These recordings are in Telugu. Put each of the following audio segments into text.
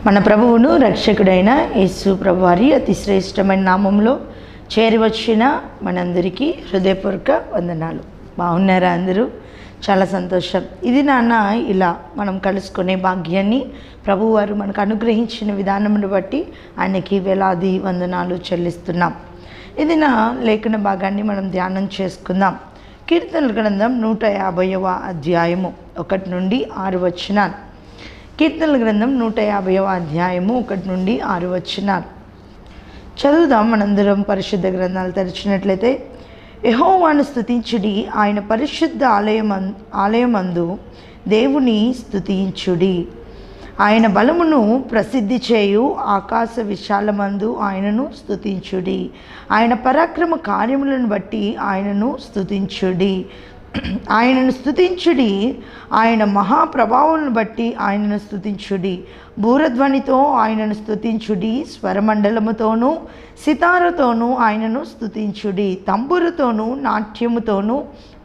మన ప్రభువును రక్షకుడైన యేసు ప్రభువారి అతి శ్రేష్టమైన నామంలో చేరివచ్చిన మనందరికీ హృదయపూర్వక వందనాలు. బాగున్నారా అందరూ? చాలా సంతోషం. ఇది నాన్న ఇలా మనం కలుసుకునే భాగ్యాన్ని ప్రభువారు మనకు అనుగ్రహించిన విధానమును బట్టి ఆయనకి వేలాది వందనాలు చెల్లిస్తున్నాం. ఇది నా లేఖన భాగాన్ని మనం ధ్యానం చేసుకుందాం. కీర్తనల గ్రంథం 150వ అధ్యాయము 1 నుండి 6 వచనాలు. కీర్తనల గ్రంథం 150వ అధ్యాయము 1 నుండి 6 వచనాలు చదువుదాం. మనందరం పరిశుద్ధ గ్రంథాలు తెరిచినట్లయితే, యెహోవాను స్తుతించుడి, ఆయన పరిశుద్ధ ఆలయమందు దేవుని స్తుతించుడి. ఆయన బలమును ప్రసిద్ధి చేయు ఆకాశ విశాలమందు ఆయనను స్తుతించుడి. ఆయన పరాక్రమ కార్యములను బట్టి ఆయనను స్తుతించుడి. ఆయనను స్తుతించుడి, ఆయన మహాప్రభావాలను బట్టి ఆయనను స్తుతించుడి. బూరధ్వనితో ఆయనను స్తుతించుడి, స్వరమండలముతోనూ సితారతోనూ ఆయనను స్తుతించుడి. తంబురుతోనూ నాట్యముతోనూ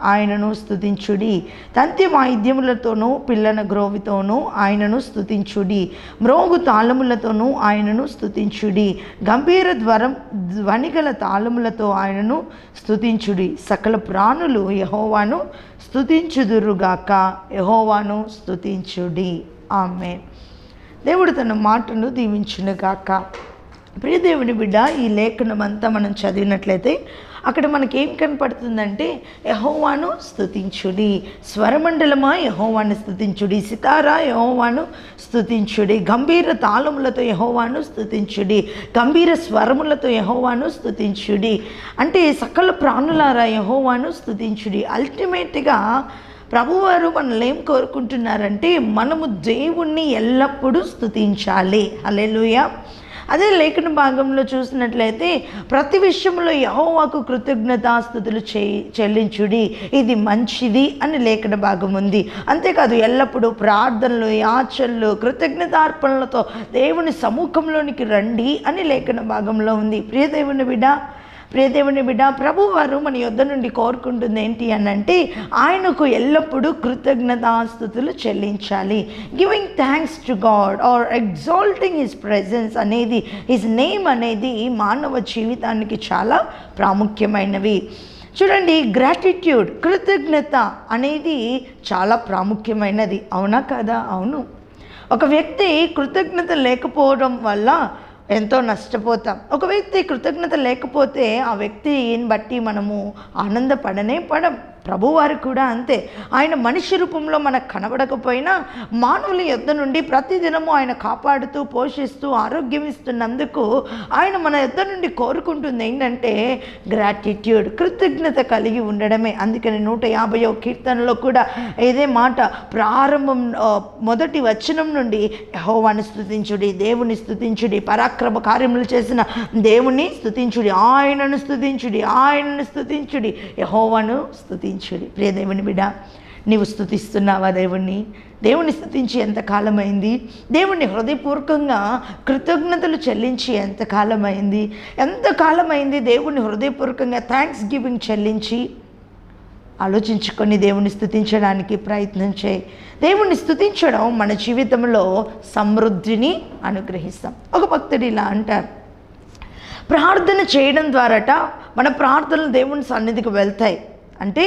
ఆయనను స్తుతించుడి. తంతి వాయిద్యములతోనూ పిల్లన గ్రోవితోనూ ఆయనను స్తుతించుడి. మ్రోగు తాళములతోనూ ఆయనను స్తుతించుడి. గంభీర ధ్వనిగల తాళములతో ఆయనను స్తుతించుడి. సకల ప్రాణులు యెహోవాను స్తుతించుదురుగాక. యెహోవాను స్తుతించుడి. ఆమేన్. దేవుడు తన మాటను దీవించునుగాక. ప్రియ దేవుని బిడ్డ, ఈ లేఖనం అంతా మనం చదివినట్లయితే అక్కడ మనకేం కనపడుతుందంటే, యెహోవాను స్తుతించుడి. స్వరమండలమా యెహోవాను స్తుతించుడి. సితారా యెహోవాను స్తుతించుడి. గంభీర తాళములతో యెహోవాను స్తుతించుడి. గంభీర స్వరములతో యెహోవాను స్తుతించుడి. అంటే సకల ప్రాణులారా యెహోవాను స్తుతించుడి. అల్టిమేట్గా ప్రభువారు మనల్ని ఏం కోరుకుంటున్నారంటే, మనము దేవుణ్ణి ఎల్లప్పుడూ స్తుతించాలి. హల్లెలూయా. అదే లేఖన భాగంలో చూసినట్లయితే, ప్రతి విషయంలో యెహోవాకు కృతజ్ఞతాస్తుతులు చెల్లించుడి, ఇది మంచిది అని లేఖన భాగం ఉంది. అంతేకాదు ఎల్లప్పుడూ ప్రార్థనలు, యాచనలు, కృతజ్ఞతార్పణలతో దేవుని సముఖంలోనికి రండి అని లేఖన భాగంలో ఉంది. ప్రియదేవుని బిడ్డ, ప్రభువారు మన యొద్ద నుండి కోరుకుంటుంది ఏంటి అని అంటే, ఆయనకు ఎల్లప్పుడూ కృతజ్ఞతాస్తుతులు చెల్లించాలి. Giving thanks to God or exalting his presence అనేది, హిస్ నేమ్ అనేది మానవ జీవితానికి చాలా ప్రాముఖ్యమైనవి. చూడండి, గ్రాటిట్యూడ్, కృతజ్ఞత అనేది చాలా ప్రాముఖ్యమైనది. అవునా కదా? అవును. ఒక వ్యక్తి కృతజ్ఞత లేకపోవడం వల్ల ఎంతో నష్టపోతాం. ఒక వ్యక్తి కృతజ్ఞత లేకపోతే ఆ వ్యక్తిని బట్టి మనము ఆనందపడనే పడం. ప్రభువారు కూడా అంతే. ఆయన మనిషి రూపంలో మనకు కనబడకపోయినా మానవుల యొద్ద నుండి ప్రతిదినము ఆయన కాపాడుతూ పోషిస్తూ ఆరోగ్యం ఇస్తున్నందుకు ఆయన మన యొద్ద నుండి కోరుకుంటుంది ఏంటంటే గ్రాటిట్యూడ్, కృతజ్ఞత కలిగి ఉండడమే. అందుకని 150వ కీర్తనలో కూడా ఇదే మాట ప్రారంభం మొదటి వచనం నుండి, యెహోవాను స్తుతించుడి, దేవుని స్తుతించుడి, పరాక్రమ కార్యములు చేసిన దేవుని స్తుతించుడి, ఆయనను స్తుతించుడి, ఆయనను స్తుతించుడి, యెహోవాను స్తుతించుడి. ప్రియ దేవుని బిడ్డ, నీవు స్తుతిస్తున్నావా దేవుణ్ణి స్తుతించి ఎంతకాలమైంది? దేవుణ్ణి హృదయపూర్వకంగా కృతజ్ఞతలు చెల్లించి ఎంతకాలమైంది దేవుణ్ణి హృదయపూర్వకంగా థ్యాంక్స్ గివింగ్ చెల్లించి? ఆలోచించుకొని దేవుణ్ణి స్తుతించడానికి ప్రయత్నం చేయి. దేవుణ్ణి స్తుతించడం మన జీవితంలో సమృద్ధిని అనుగ్రహిస్తాం. ఒక భక్తుడు ఇలా అంటారు, ప్రార్థన చేయడం ద్వారాట మన ప్రార్థనలు దేవుని సన్నిధికి వెళ్తాయి. అంటే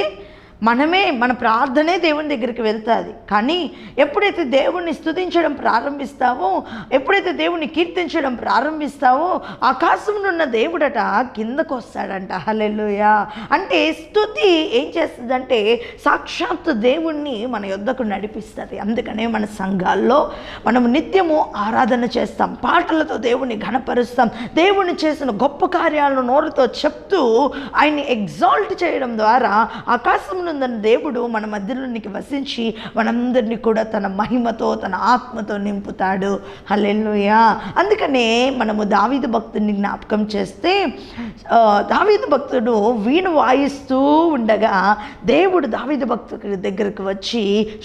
మన ప్రార్థనే దేవుని దగ్గరికి వెళ్తుంది. కానీ ఎప్పుడైతే దేవుణ్ణి స్తుతించడం ప్రారంభిస్తావో, ఎప్పుడైతే దేవుణ్ణి కీర్తించడం ప్రారంభిస్తావో, ఆకాశంలో ఉన్న దేవుడట కిందకు వస్తాడంట. హల్లెలూయా. అంటే స్తుతి ఏం చేస్తుందంటే సాక్షాత్తు దేవుణ్ణి మన యొద్దకు నడిపిస్తుంది. అందుకనే మన సంఘాల్లో మనం నిత్యము ఆరాధన చేస్తాం, పాటలతో దేవుణ్ణి ఘనపరుస్తాం. దేవుణ్ణి చేసిన గొప్ప కార్యాలను నోరుతో చెప్తూ ఆయన్ని ఎగ్జాల్ట్ చేయడం ద్వారా ఆకాశం దేవుడు మన మధ్యలోనికి వసించి మనందరినీ కూడా తన మహిమతో, తన ఆత్మతో నింపుతాడు. హల్లెలూయా. అందుకనే మనము దావీదు భక్తుని జ్ఞాపకం చేస్తే, దావీదు భక్తుడు వీణ వాయిస్తూ ఉండగా దేవుడు దావీదు భక్తుడి దగ్గరకు వచ్చి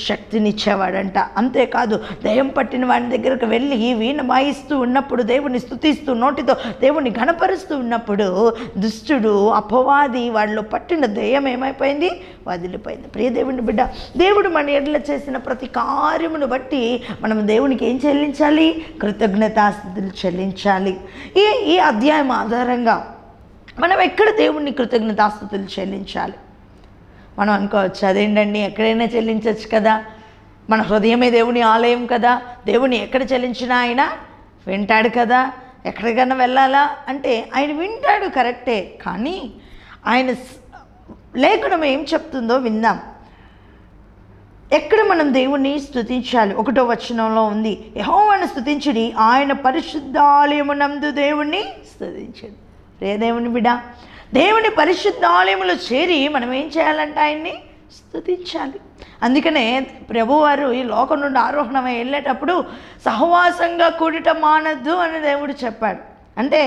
శక్తినిచ్చేవాడంట. అంతేకాదు దయ్యం పట్టిన వాడి దగ్గరకు వెళ్ళి వీణ వాయిస్తూ ఉన్నప్పుడు, దేవుని స్తుతిస్తూ నోటితో దేవుని ఘనపరుస్తూ ఉన్నప్పుడు దుష్టుడు అపవాది వాడిలో పట్టిన దయ్యం ఏమైపోయింది? వదిలిపోయింది. ప్రియ దేవుని బిడ్డ, దేవుడు మన ఎడల చేసిన ప్రతి కార్యమును బట్టి మనం దేవునికి ఏం చెల్లించాలి? కృతజ్ఞతాస్తుతులు చెల్లించాలి. ఈ అధ్యాయం ఆధారంగా మనం ఎక్కడ దేవుణ్ణి కృతజ్ఞతాస్తుతులు చెల్లించాలి? మనం అనుకోవచ్చు, అదేంటండి ఎక్కడైనా చెల్లించవచ్చు కదా, మన హృదయమే దేవుని ఆలయం కదా, దేవుని ఎక్కడ చెల్లించినా ఆయన వింటాడు కదా, ఎక్కడికైనా వెళ్ళాలా అంటే ఆయన వింటాడు, కరెక్టే. కానీ ఆయన లేఖనం ఏం చెప్తుందో విందాం. ఎక్కడ మనం దేవుణ్ణి స్తుతించాలి? 1వ వచనంలో ఉంది, యెహోవాను స్తుతించుడి, ఆయన పరిశుద్ధాలయమునందు దేవుణ్ణి స్తుతించండి. రే దేవుని బిడ్డ, దేవుని పరిశుద్ధాలయములో చేరి మనం ఏం చేయాలంటే ఆయన్ని స్తుతించాలి. అందుకనే ప్రభువారు ఈ లోకం నుండి ఆరోహణమై వెళ్ళేటప్పుడు సహవాసంగా కూడట మానద్దు అని దేవుడు చెప్పాడు. అంటే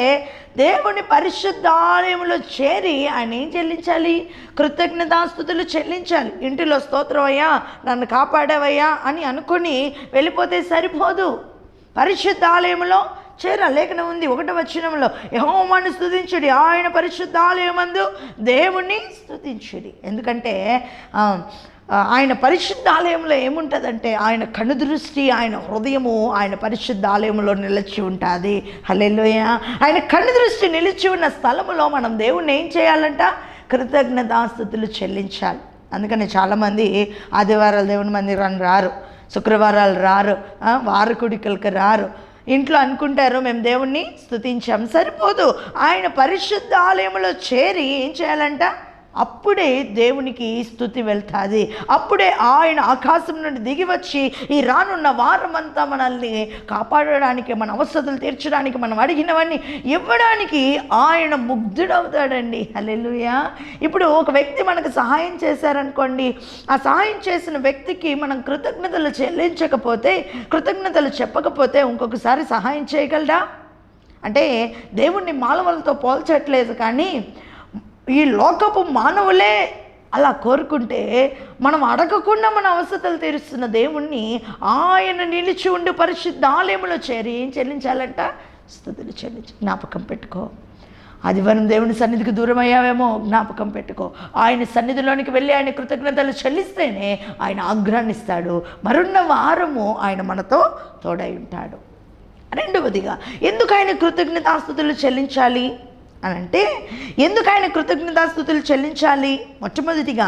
దేవుని పరిశుద్ధాలయంలో చేరి ఆయన ఏం చెల్లించాలి? కృతజ్ఞతాస్తుతులు చెల్లించాలి. ఇంటిలో స్తోత్రమయ్యా, నన్ను కాపాడవయ్యా అని అనుకుని వెళ్ళిపోతే సరిపోదు. పరిశుద్ధాలయంలో చేర లేఖనం ఉంది 1వ వచనంలో, యెహోవాను స్తుతించుడి, ఆయన పరిశుద్ధాలయమందు దేవుణ్ణి స్తుతించుడి. ఎందుకంటే ఆయన పరిశుద్ధాలయంలో ఏముంటుందంటే ఆయన కనుదృష్టి, ఆయన హృదయము ఆయన పరిశుద్ధాలయంలో నిలిచి ఉంటుంది. హల్లెలూయా. ఆయన కనుదృష్టి నిలిచి ఉన్న స్థలములో మనం దేవుణ్ణి ఏం చేయాలంట? కృతజ్ఞతాస్తుతులు చెల్లించాలి. అందుకని చాలామంది ఆదివారాలు దేవుని మందిరాన్ని రారు, శుక్రవారాలు రారు, వారకుడికలకు రారు. ఇంట్లో అనుకుంటారు మేము దేవుణ్ణి స్తుతించాం. సరిపోదు. ఆయన పరిశుద్ధాలయంలో చేరి ఏం చేయాలంట? అప్పుడే దేవునికి స్తుతి వెళ్తుంది. అప్పుడే ఆయన ఆకాశం నుండి దిగి వచ్చి ఈ రానున్న వారం అంతా మనల్ని కాపాడడానికి, మన అవసరతలు తీర్చడానికి, మనం అడిగినవన్నీ ఇవ్వడానికి ఆయన ముగ్ధుడవుతాడండి. హల్లెలూయా. ఇప్పుడు ఒక వ్యక్తి మనకు సహాయం చేశారనుకోండి, ఆ సహాయం చేసిన వ్యక్తికి మనం కృతజ్ఞతలు చెల్లించకపోతే, కృతజ్ఞతలు చెప్పకపోతే ఇంకొకసారి సహాయం చేయగలరా? అంటే దేవుణ్ణి మానవులతో పోల్చట్లేదు, కానీ ఈ లోకపు మానవులే అలా కోరుకుంటే మనం అడగకుండా మన అవసరతలు తీరుస్తున్న దేవుణ్ణి ఆయన నిలిచి ఉండి పరిశుద్ధాలయంలో చేరి ఏం చెల్లించాలంట? స్తుతులు చెల్లించి. జ్ఞాపకం పెట్టుకో, ఆదివారం దేవుని సన్నిధికి దూరం అయ్యావేమో జ్ఞాపకం పెట్టుకో. ఆయన సన్నిధిలోనికి వెళ్ళి ఆయన కృతజ్ఞతలు చెల్లిస్తేనే ఆయన ఆగ్రహాన్నిస్తాడు. మరున్న వారము ఆయన మనతో తోడై ఉంటాడు. రెండవదిగా, ఎందుకు ఆయన కృతజ్ఞతాస్తుతులు చెల్లించాలి అని అంటే, ఎందుకు ఆయన కృతజ్ఞతాస్తుతులు చెల్లించాలి? మొట్టమొదటిగా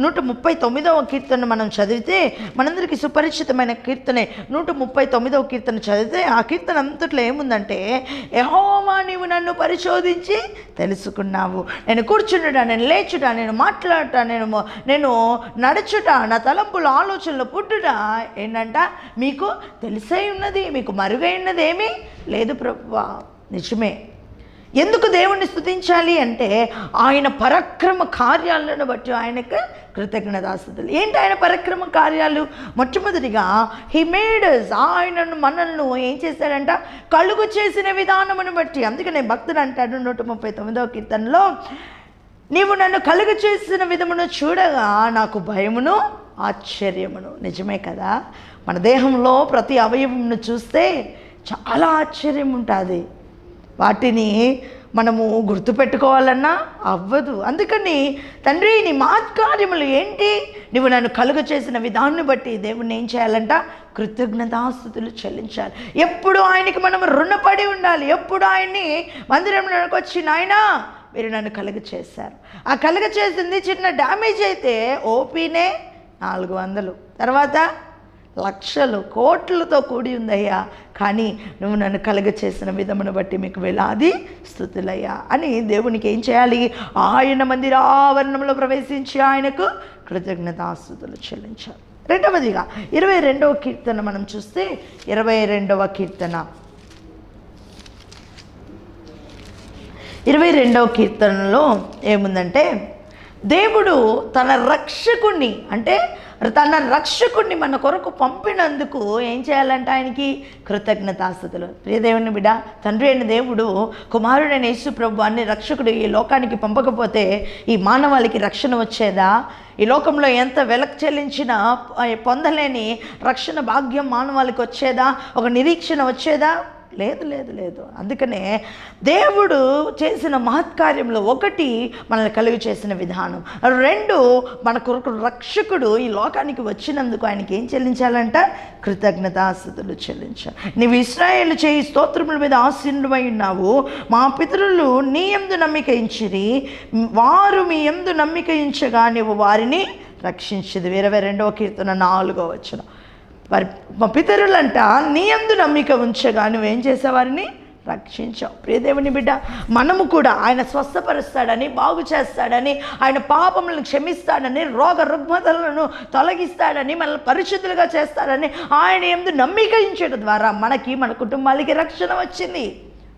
139వ కీర్తన మనం చదివితే, మనందరికీ సుపరిచితమైన కీర్తనే 139వ కీర్తన చదివితే, ఆ కీర్తన అంతట్లో ఏముందంటే, యెహోవా నీవు నన్ను పరిశోధించి తెలుసుకున్నావు. నేను కూర్చుండుట, నేను లేచుట, నేను మాట్లాడుట, నేను నడుచుట, నా తలంపులు ఆలోచనలు పుట్టుట ఏంటంట మీకు తెలిసే ఉన్నది, మీకు మరుగై ఉన్నది ఏమీ లేదు ప్రభువా. నిజమే. ఎందుకు దేవుణ్ణి స్తుతించాలి అంటే ఆయన పరాక్రమ కార్యాలను బట్టి ఆయనకు కృతజ్ఞతాస్తుతులు. ఏంటి ఆయన పరాక్రమ కార్యాలు? మొట్టమొదటిగా హీ మేడ్ us, ఆయనను మనల్ని ఏం చేశాడంట? కలుగు చేసిన విధానమును బట్టి. అందుకనే భక్తుడు అంటాడు 139వ కీర్తనలో, నీవు నన్ను కలుగు చేసిన విధమును చూడగా నాకు భయమును ఆశ్చర్యమును. నిజమే కదా. మన దేహంలో ప్రతి అవయవంను చూస్తే చాలా ఆశ్చర్యం ఉంటుంది. వాటిని మనము గుర్తుపెట్టుకోవాలన్నా అవ్వదు. అందుకని తండ్రి నీ మహత్కార్యములు ఏంటి? నువ్వు నన్ను కలుగ చేసిన విధాన్ని బట్టి దేవుణ్ణి ఏం చేయాలంట? కృతజ్ఞతాస్తుతులు చెల్లించాలి. ఎప్పుడు ఆయనకి మనం రుణపడి ఉండాలి. ఎప్పుడు ఆయన్ని మందిరంలోకి వచ్చి నాయనా మీరు నన్ను కలుగ చేశారు, ఆ కలుగ చేసింది చిన్న డ్యామేజ్ అయితే ఓపీనే 400, తర్వాత లక్షలు కోట్లతో కూడి ఉందయ్యా, కానీ నువ్వు నన్ను కలుగ చేసిన విధమును బట్టి మీకు వేలాది స్తుతులయ్యా అని దేవునికి ఏం చేయాలి? ఆయన మందిరావరణంలో ప్రవేశించి ఆయనకు కృతజ్ఞతాస్తుతులు చెల్లించాలి. రెండవదిగా 22వ కీర్తన మనం చూస్తే, 22వ కీర్తన 22వ కీర్తనలో ఏముందంటే, దేవుడు తన రక్షకుణ్ణి అంటే తన రక్షకుడిని మన కొరకు పంపినందుకు ఏం చేయాలంటే ఆయనకి కృతజ్ఞతాస్తుతులు. ప్రియదేవుని బిడ్డ, తండ్రి అయిన దేవుడు కుమారుడైన యేసు ప్రభు అన్ని రక్షకుడు ఈ లోకానికి పంపకపోతే ఈ మానవాళికి రక్షణ వచ్చేదా? ఈ లోకంలో ఎంత వెలక చెల్లించినా పొందలేని రక్షణ భాగ్యం మానవాళికి వచ్చేదా? ఒక నిరీక్షణ వచ్చేదా? లేదు లేదు లేదు. అందుకనే దేవుడు చేసిన మహత్కార్యంలో ఒకటి మనల్ని కలుగు చేసిన విధానం, రెండు మన కొరకు రక్షకుడు ఈ లోకానికి వచ్చినందుకు ఆయనకి ఏం చెల్లించాలంట? కృతజ్ఞతాస్తుతులు చెల్లించాలి. నీవు ఇశ్రాయేలు చేయి స్తోత్రముల మీద ఆసీనుడై ఉన్నావు. మా పితరులు నీ యందు నమ్మిక ఉంచిరి, వారు మీ యందు నమ్మిక ఉంచగా నీవు వారిని రక్షించిది. 22వ కీర్తన 4వ వచనం. వారి మా పితరులంట నీ యందు నమ్మిక ఉంచగా నువ్వేం చేసేవారిని రక్షించావు. ప్రియదేవుని బిడ్డ, మనము కూడా ఆయన స్వస్థపరుస్తాడని, బాగు చేస్తాడని, ఆయన పాపములను క్షమిస్తాడని, రోగ రుగ్మతలను తొలగిస్తాడని, మనల్ని పరిశుద్ధులుగా చేస్తాడని ఆయన యందు నమ్మిక ఉంచడం ద్వారా మనకి, మన కుటుంబాలకి రక్షణ వచ్చింది.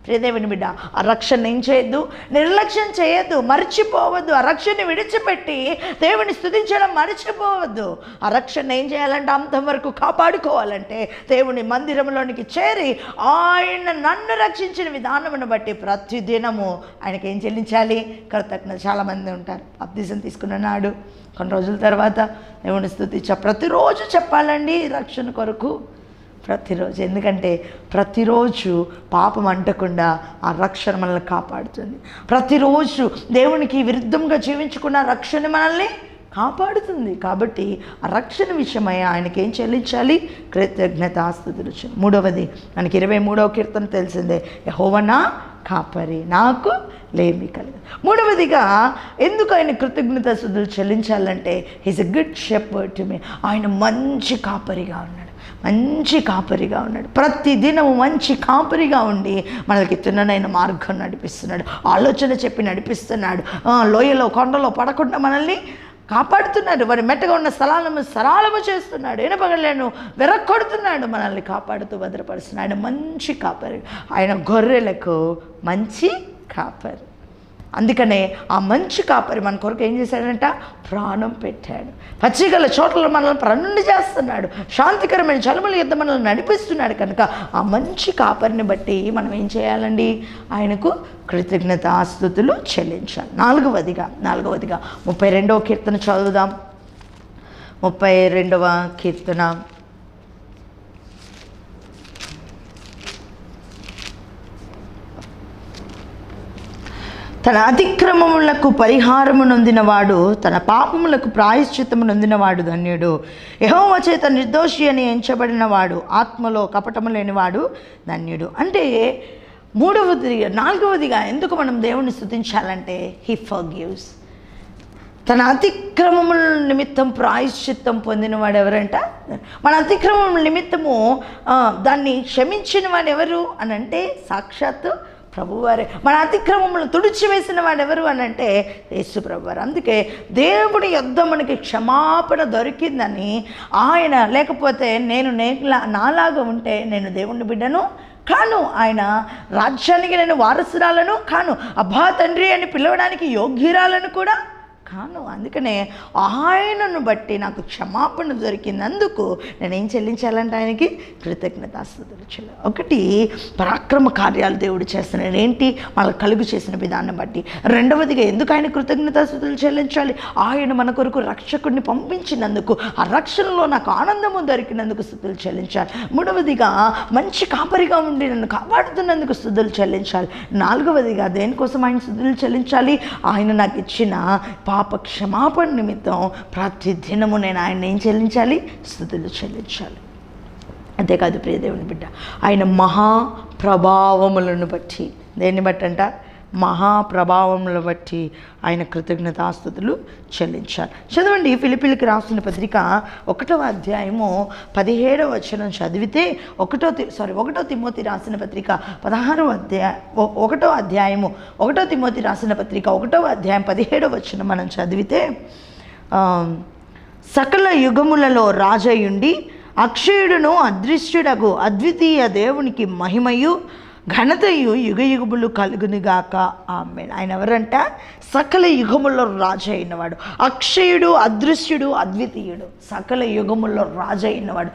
ప్రియదేవుని బిడ్డ, ఆ రక్షణ ఏం చేయొద్దు, నిర్లక్ష్యం చేయొద్దు, మర్చిపోవద్దు. ఆ రక్షణని విడిచిపెట్టి దేవుని స్తుతించడం మర్చిపోవద్దు. ఆ రక్షణ ఏం చేయాలంటే అంతవరకు కాపాడుకోవాలంటే దేవుని మందిరంలోనికి చేరి ఆయన నన్ను రక్షించిన విధానమును బట్టి ప్రతిదినము ఆయనకి ఏం చెల్లించాలి? కృతజ్ఞత. చాలామంది ఉంటారు బాప్తిజం తీసుకున్న నాడు కొన్ని రోజుల తర్వాత దేవుని స్తుతించా. ప్రతిరోజు చెప్పాలండి రక్షణ కొరకు, ప్రతిరోజు. ఎందుకంటే ప్రతిరోజు పాపం అంటకుండా ఆ రక్షణ మనల్ని కాపాడుతుంది. ప్రతిరోజు దేవునికి విరుద్ధంగా జీవించుకున్న రక్షణ మనల్ని కాపాడుతుంది. కాబట్టి ఆ రక్షణ విషయమై ఆయనకి ఏం చెల్లించాలి? కృతజ్ఞతాస్తుతులు. మూడవది మనకి 23వ కీర్తన తెలిసిందే, యెహోవా నా కాపరి, నాకు లేమి కలగదు. మూడవదిగా ఎందుకు ఆయన కృతజ్ఞతాస్తుతులు చెల్లించాలంటే he's a good shepherd to me. ఆయన మంచి కాపరిగా ఉన్నాడు, మంచి కాపరిగా ఉన్నాడు. ప్రతిదినము మంచి కాపరిగా ఉండి మనకి తిన్ననైన మార్గం నడిపిస్తున్నాడు, ఆలోచన చెప్పి నడిపిస్తున్నాడు. లోయలో కొండలో పడకుండా మనల్ని కాపాడుతున్నాడు. వారి మెట్టగా ఉన్న స్థలాలను సరళము చేస్తున్నాడు, ఎనపగలను వెరక్కొడుతున్నాడు, మనల్ని కాపాడుతూ భద్రపరుస్తున్నాడు. మంచి కాపరి, ఆయన గొర్రెలకు మంచి కాపరి. అందుకనే ఆ మంచి కాపరి మన కొరకు ఏం చేశాడంట? ప్రాణం పెట్టాడు. పచ్చిగల చోట్ల మనల్ని ప్రాణుండి చేస్తున్నాడు, శాంతికరమైన చలముల యుద్ధ మనల్ని నడిపిస్తున్నాడు. కనుక ఆ మంచి కాపరిని బట్టి మనం ఏం చేయాలండి? ఆయనకు కృతజ్ఞతాస్తుతులు చెల్లించాలి. నాలుగవదిగా 32వ కీర్తన చదువుదాం. 32వ కీర్తన తన అతిక్రమములకు పరిహారము నొందినవాడు, తన పాపములకు ప్రాయశ్చిత్తము నొందినవాడు ధన్యుడు. యెహోవా చేత నిర్దోషి అని ఎంచబడినవాడు, ఆత్మలో కపటము లేనివాడు ధన్యుడు. అంటే నాలుగవదిగా ఎందుకు మనం దేవుణ్ణి స్తుతించాలంటే హీ ఫర్గివ్స్. తన అతిక్రమముల నిమిత్తం ప్రాయశ్చిత్తం పొందినవాడు ఎవరంట? మన అతిక్రమముల నిమిత్తము దాన్ని క్షమించిన వాడు ఎవరు అని అంటే సాక్షాత్తు ప్రభువారే. మన అతిక్రమములను తుడిచివేసిన వాడు ఎవరు అని అంటే యేసు ప్రభువారు. అందుకే దేవుడి యొద్ద మనకి క్షమాపణ దొరికిందని ఆయన, లేకపోతే నేను నాలాగా ఉంటే నేను దేవుని బిడ్డను కాను, ఆయన రాజ్యానికి నేను వారసురాలను కాను, అబ్బా తండ్రి అని పిలవడానికి యోగ్యురాలను కూడా కాను. అందుకనే ఆయనను బట్టి నాకు క్షమాపణ దొరికినందుకు నేనేం చెల్లించాలంటే ఆయనకి కృతజ్ఞతాస్తుతులు చెల్లి. ఒకటి పరాక్రమ కార్యాలు దేవుడు చేస్తున్నాడు, ఏంటి? మనకు కలుగు చేసిన విధానం బట్టి. రెండవదిగా ఎందుకు ఆయన కృతజ్ఞతాస్తుతులు చెల్లించాలి? ఆయన మన కొరకు రక్షకుడిని పంపించినందుకు, ఆ రక్షణలో నాకు ఆనందము దొరికినందుకు స్తుతులు చెల్లించాలి. మూడవదిగా మంచి కాపరిగా ఉండి నన్ను కాపాడుతున్నందుకు స్తుతులు చెల్లించాలి. నాలుగవదిగా దేనికోసం ఆయన స్తుతులు చెల్లించాలి? ఆయన నాకు ఇచ్చిన పాప క్షమాపణ నిమిత్తం ప్రతిదినము నేను ఆయన ఏం చెల్లించాలి? స్తుతులు చెల్లించాలి. అంతేకాదు ప్రియదేవుని బిడ్డ, ఆయన మహాప్రభావములను బట్టి, దేన్ని బట్టి అంట? మహాప్రభావములను బట్టి ఆయన కృతజ్ఞతాస్తుతులు చెల్లించాలి. చదవండి, ఫిలిప్పీలకు రాసిన పత్రిక 1వ అధ్యాయము 17వ వచనం చదివితే, 1 తిమోతి రాసిన పత్రిక 1వ అధ్యాయము 1 తిమోతి రాసిన పత్రిక 1వ అధ్యాయం 17వ వచనం మనం చదివితే, సకల యుగములలో రాజయుండి అక్షయుడును అదృశ్యుడగు అద్వితీయ దేవునికి మహిమయు ఘనతయు యుగయుగములు కలుగునుగాక ఆమేన్. ఆయన ఎవరంట? సకల యుగముల్లో రాజు అయినవాడు, అక్షయుడు, అదృశ్యుడు, అద్వితీయుడు. సకల యుగముల్లో రాజు అయినవాడు,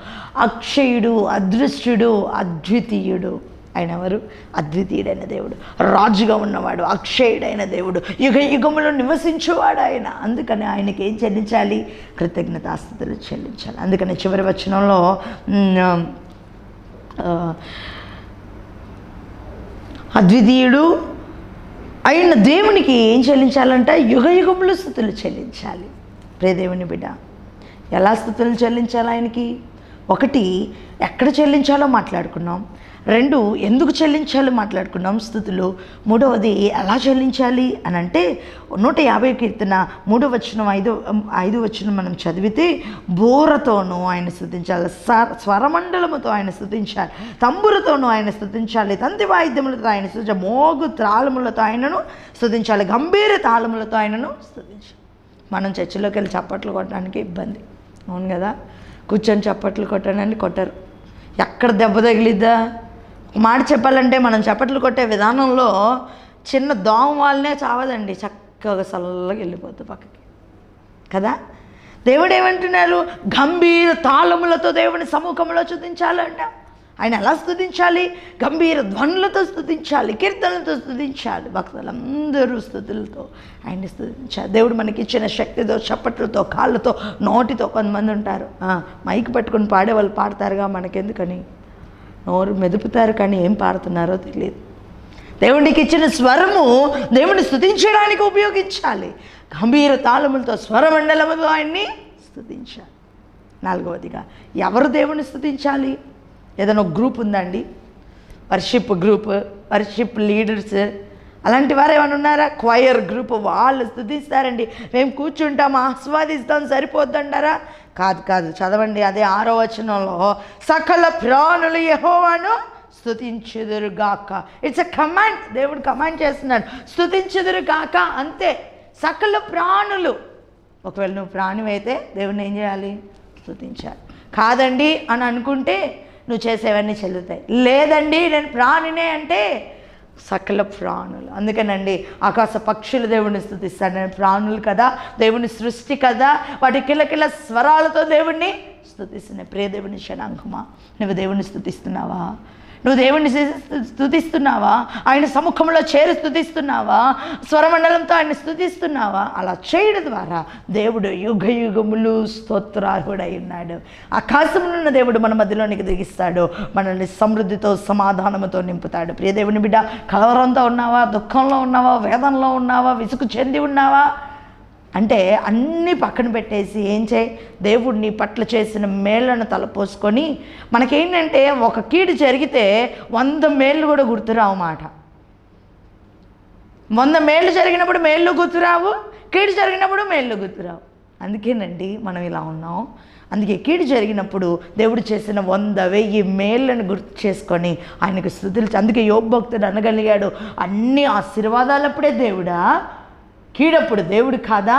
అక్షయుడు, అదృశ్యుడు, అద్వితీయుడు. ఆయన ఎవరు? అద్వితీయుడైన దేవుడు, రాజుగా ఉన్నవాడు, అక్షయుడైన దేవుడు, యుగ యుగములో నివసించేవాడు ఆయన. అందుకని ఆయనకి ఏం చెల్లించాలి? కృతజ్ఞతాస్తుతులు చెల్లించాలి. అందుకని చివరి వచనంలో అద్వితీయుడు అయిన దేవునికి ఏం చెల్లించాలంట? యుగ యుగములు స్తుతులు చెల్లించాలి. ప్రియదేవుని బిడ్డ, ఎలా స్తుతులు చెల్లించాలి ఆయనకి? ఒకటి, ఎక్కడ చెల్లించాలో మాట్లాడుకున్నాం. రెండు, ఎందుకు చెల్లించాలో మాట్లాడుకున్నాం స్తుతులు. మూడవది, ఎలా చెల్లించాలి అని అంటే 150 కీర్తన 3వ వచనం 5వ వచనం మనం చదివితే, బోరతోనూ ఆయన స్తుతించాలి, స్వరమండలముతో ఆయన స్తుతించాలి, తంబురతోనూ ఆయన స్తుతించాలి, తంతి వాయిద్యములతో ఆయన స్తుతించాలి, మోగు తాళములతో ఆయనను స్తుతించాలి, గంభీర తాళములతో ఆయనను స్తుతించాలి. మనం చర్చిలోకి వెళ్ళి చప్పట్లు కొట్టడానికి ఇబ్బంది, అవును కదా? కూర్చొని చప్పట్లు కొట్టడానికి కొట్టరు. ఎక్కడ దెబ్బ తగిలిద్దా? మాట చెప్పాలంటే మనం చప్పట్లు కొట్టే విధానంలో చిన్న దోమ వాళ్ళనే చావదండి, చక్కగా చల్లగా వెళ్ళిపోతుంది పక్కకి కదా. దేవుడు ఏమంటున్నారు? గంభీర తాళములతో దేవుని సముఖంలో స్తుతించాలంట. ఆయన ఎలా స్తుతించాలి? గంభీర ధ్వనులతో స్తుతించాలి, కీర్తనలతో స్తుతించాలి. భక్తులందరూ స్తుతులతో ఆయన్ని స్తుతించాలి. దేవుడు మనకి ఇచ్చిన శక్తితో, చప్పట్లతో, కాళ్ళతో, నోటితో. కొంతమంది ఉంటారు మైక్ పెట్టుకుని పాడేవాళ్ళు పాడతారుగా, మనకెందుకని నోరు మెదుపుతారు, కానీ ఏం పాడుతున్నారో తెలియదు. దేవునికి ఇచ్చిన స్వరము దేవుని స్తుతించడానికి ఉపయోగించాలి. గంభీర తాళములతో, స్వరమండలముతో ఆయన్ని స్తుతించాలి. నాలుగవదిగా, ఎవరు దేవుని స్తుతించాలి? ఏదైనా ఒక గ్రూప్ ఉందండి, వర్షిప్ గ్రూప్, వర్షిప్ లీడర్స్, అలాంటి వారు ఏమైనా ఉన్నారా? క్వైర్ గ్రూప్, వాళ్ళు స్తుతిస్తారండి. మేము కూర్చుంటాం, ఆస్వాదిస్తాం, సరిపోద్దంటారా? కాదు కాదు, చదవండి అదే 6వ వచనంలో, సకల ప్రాణులు యెహోవాను స్తుతించుదురుగాక. It's a command. దేవుడు కమాండ్ చేస్తున్నాడు, స్తుతించుదురుగాక, అంతే. సకల ప్రాణులు. ఒకవేళ నువ్వు ప్రాణివైతే దేవుడిని ఏం చేయాలి? స్తుతించాలి. కాదండి అని అనుకుంటే నువ్వు చేసేవన్నీ చెల్లుతాయి. లేదండి నేను ప్రాణినే అంటే సకల ప్రాణులు. అందుకనండి ఆకాశ పక్షులు దేవుడిని స్తుతిస్తాడు. నేను ప్రాణులు కదా, దేవుని సృష్టి కదా, వాటి కిలకిల స్వరాలతో దేవుణ్ణి స్తుతిస్తున్నాయి. ప్రియ దేవుని జనాంగమా, నువ్వు దేవుణ్ణి స్తుతిస్తున్నావా? నువ్వు దేవుణ్ణి స్తుతిస్తున్నావా? ఆయన సముఖంలో చేరి స్తుతిస్తున్నావా? స్వరమండలంతో ఆయన స్తుతిస్తున్నావా? అలా చేయడం ద్వారా దేవుడు యుగ యుగములు స్తోత్రార్హుడై ఉన్నాడు. ఆకాశమునున్న దేవుడు మన మధ్యలోనికి దిగిస్తాడు, మనల్ని సమృద్ధితో, సమాధానంతో నింపుతాడు. ప్రియ దేవుని బిడ్డ, కలవరంతో ఉన్నావా? దుఃఖంలో ఉన్నావా? వేదనలో ఉన్నావా? విసుగు చెంది ఉన్నావా? అంటే అన్నీ పక్కన పెట్టేసి ఏం చేయి? దేవుడు నీ పట్ల చేసిన మేళ్లను తలపోసుకొని, మనకేంటంటే ఒక కీడు జరిగితే 100 మేళ్ళు కూడా గుర్తురావు మాట. 100 మేళ్ళు జరిగినప్పుడు మేళ్ళు గుర్తురావు, కీడు జరిగినప్పుడు మేళ్ళు గుర్తురావు. అందుకేనండి మనం ఇలా ఉన్నాం. అందుకే కీడు జరిగినప్పుడు దేవుడు చేసిన 100,000 మేళ్ళను గుర్తు చేసుకొని ఆయనకు స్తుతులు. అందుకే యోబు భక్తుడు అనగలిగాడు, అన్ని ఆశీర్వాదాలప్పుడే దేవుడా, కీడప్పుడు దేవుడు కాదా?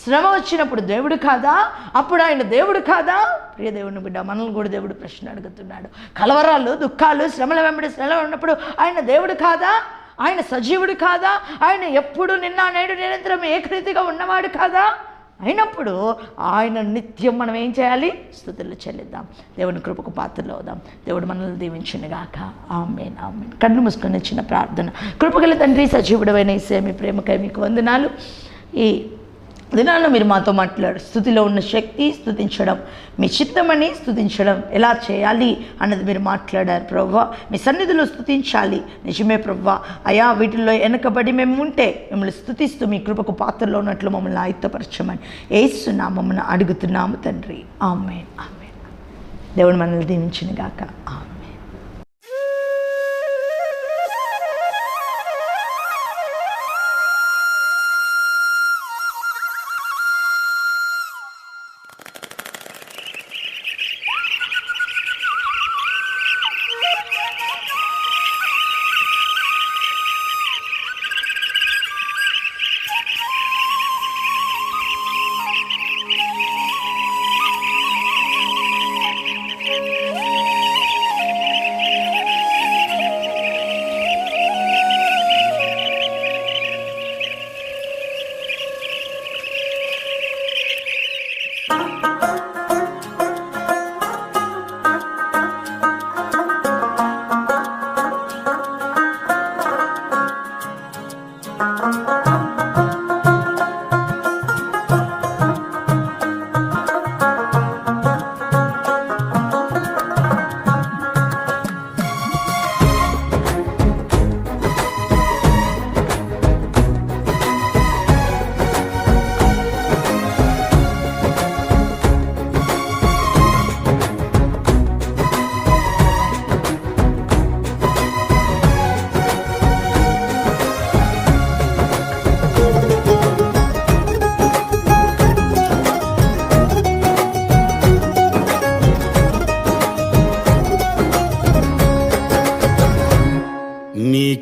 శ్రమ వచ్చినప్పుడు దేవుడు కాదా? అప్పుడు ఆయన దేవుడు కాదా? ప్రియ దేవుని బిడ్డ, మనల్ని కూడా దేవుడు ప్రశ్న అడుగుతున్నాడు. కలవరాలు, దుఃఖాలు, శ్రమల వెంబడి శ్రమలు ఉన్నప్పుడు ఆయన దేవుడు కాదా? ఆయన సజీవుడు కాదా? ఆయన ఎప్పుడు నిన్న నేడు నిరంతరం ఏకరీతిగా ఉన్నవాడు కాదా? అయినప్పుడు ఆయన నిత్యం మనం ఏం చేయాలి? స్తుతులు చెల్లిద్దాం. దేవుని కృపకు పాత్రలు అవుదాం. దేవుడు మనల్ని దీవించునుగాక. ఆమేన్, ఆమేన్. కళ్ళు మూసుకొని చిన్న ప్రార్థన. కృపగల తండ్రి, సజీవుడైన యేసయ్య, మీ ప్రేమకై మీకు వందనాలు. ఈ దినాల్లో మీరు మాతో మాట్లాడు. స్తుతిలో ఉన్న శక్తి, స్తుతించడం మీ చిత్తమని, స్తుతించడం ఎలా చేయాలి అన్నది మీరు మాట్లాడారు ప్రభువా. మీ సన్నిధిలో స్తుతించాలి. నిజమే ప్రభువా. అయా, వీటిల్లో వెనకబడి మేము ఉంటే మిమ్మల్ని స్తుతిస్తూ మీ కృపకు పాత్రలో ఉన్నట్లు మమ్మల్ని ఆయుత్తపరచమని యేసు నామమున అడుగుతున్నాము తండ్రి. ఆమేన్, ఆమేన్. దేవుడు మనల్ని దీవించునుగాక. ఆమేన్.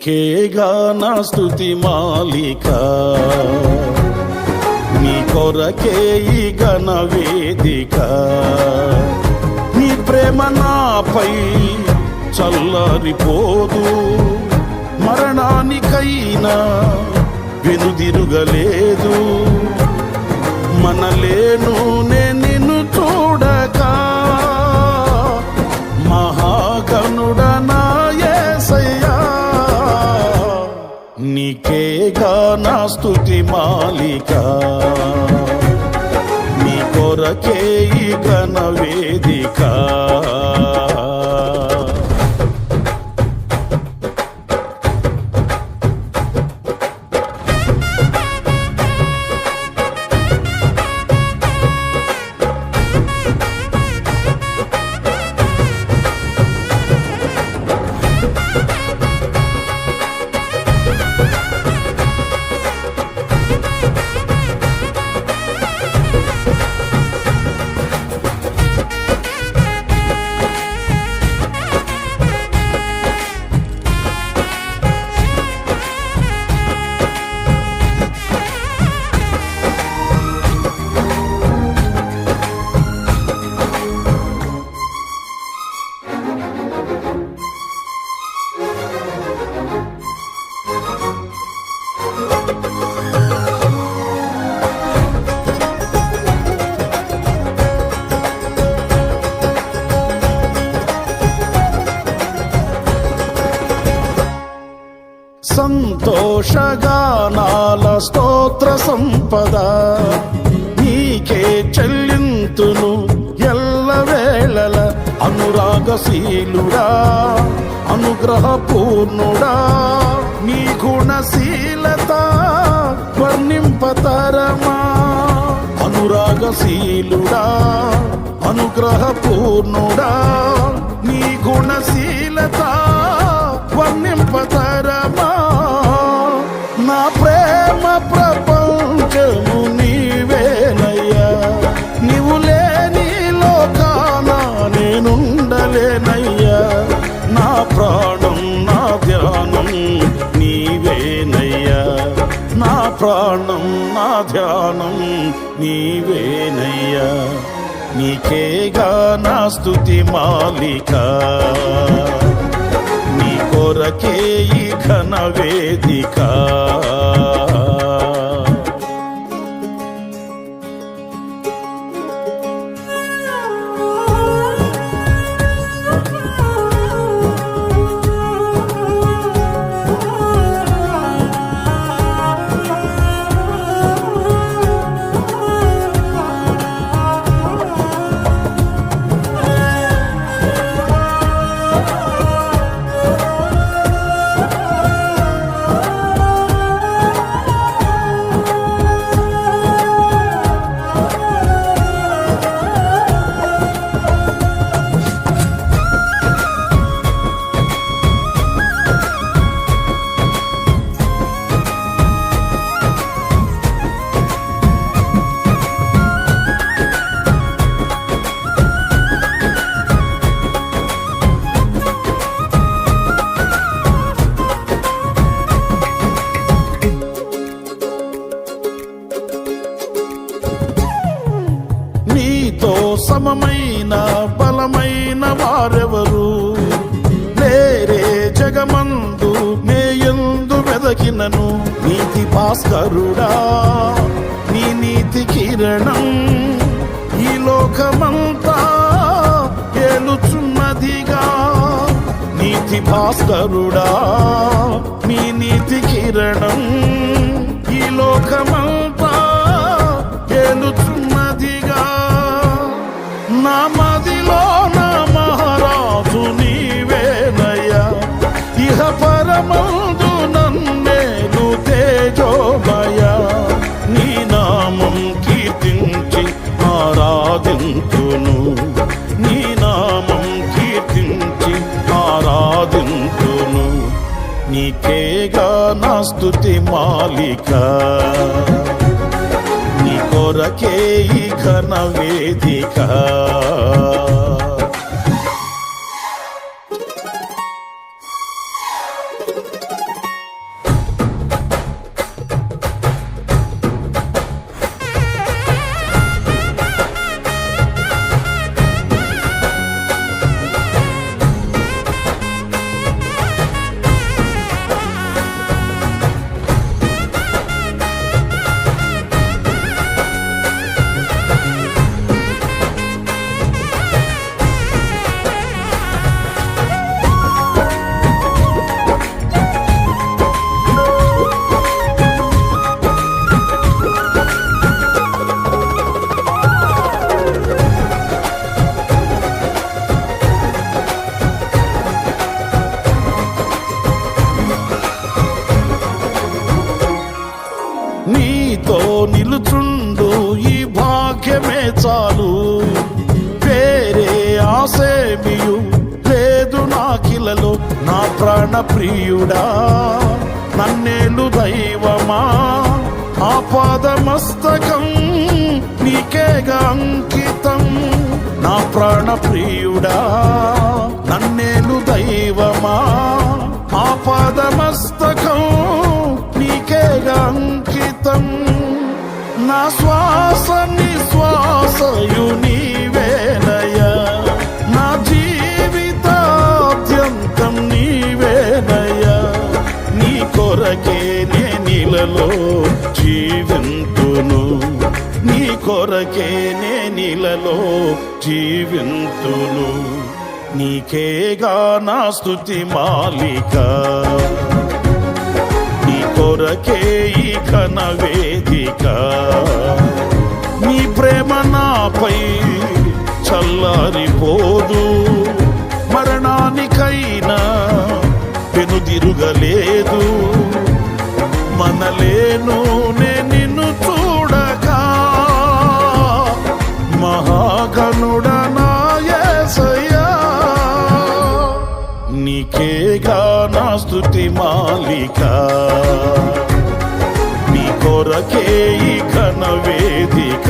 నీకేగా నా స్తుతి మాలిక, నీ కొరకే ఈ ఘన వేదిక. నీ ప్రేమ నాపై చల్లారిపోదు, మరణానికైనా వెనుదిరుగలేదు. మనలేను నిన్ను చూడక, మహాగణుడనా యేసయ్యా. నీకేగా నా స్తుతి మాలిక, నీ కొరకే ఈ ఘన వేదిక. సంతోషగానాల స్తోత్ర సంపద నీకే చెల్లింతును ఎల్లవేళల. అనురాగశీలుడా, అనుగ్రహపూర్ణుడా, నీ గుణశీలత వర్ణింపతరమా. అనురాగశీలుడా, అనుగ్రహపూర్ణుడా, నీ గుణశీలత వర్ణింపతరమా. నా ప్రేమ ప్రపంచము నీవేనయ్యా, నీవు లేని లోకాన నేనుండలేనయ్యా. నా ప్రాణం నా ధ్యానం నీవేనయ్యా, నా ప్రాణం నా ధ్యానం నీవేనయ్యా. నీకేగా నా స్తుతి మాలిక, నీ కొరకే ఈ ఘన వేదిక. సమమైన బలమైన వారెవరు లేరే జగమందు, నేయందు వెదకినను. నీతి భాస్కరుడా, నీ నీతి కిరణం ఈ లోకమంతా ఏలుచున్నదిగా. నీతి భాస్కరుడా, నీ నీతి కిరణం ఈ లోకమంతా ఏలుచున్నదిగా. నా మదిలో నా మహారాజు నీవేనయ్యా, ఇహ పరమందు నన్నేలు తేజోమయ. నీ నామం కీర్తించి ఆరాధింతును, నీ నామం కీర్తించి ఆరాధింతును. నీకేగా నా స్తుతి మాలిక, నీ కొరకే ఈ ఘన వేదిక. వాకిలలో నా ప్రాణ ప్రియుడా నన్నేలు దైవమా ఆపాదమస్తకం నీకేగా అంకితం నా ప్రాణ ప్రియుడా నన్నేలు దైవమా ఆపాదమస్తకం నీకేగా అంకితం నా శ్వాస నిశ్వాసయు నీవేనయ్యా నా జీవితాద్యంతం నీవేనయ్యా నీ కొరకే నే నీలలో జీవింతును నీ కొరకే నే నీలలో జీవింతును నీకేగా నా స్తుతి మాలిక నీ కొరకే ఈ ఘన వేదిక నీ ప్రేమ నాపై చల్లారిపోదు మరణానికైనా వెనుదిరుగలేదు మనలేను నే నిన్ను చూడగా మహాగణుడనా యేసయ్యా నీకేగా నా స్తుతి మాలిక నీ కొరకే ఈ ఘన వేదిక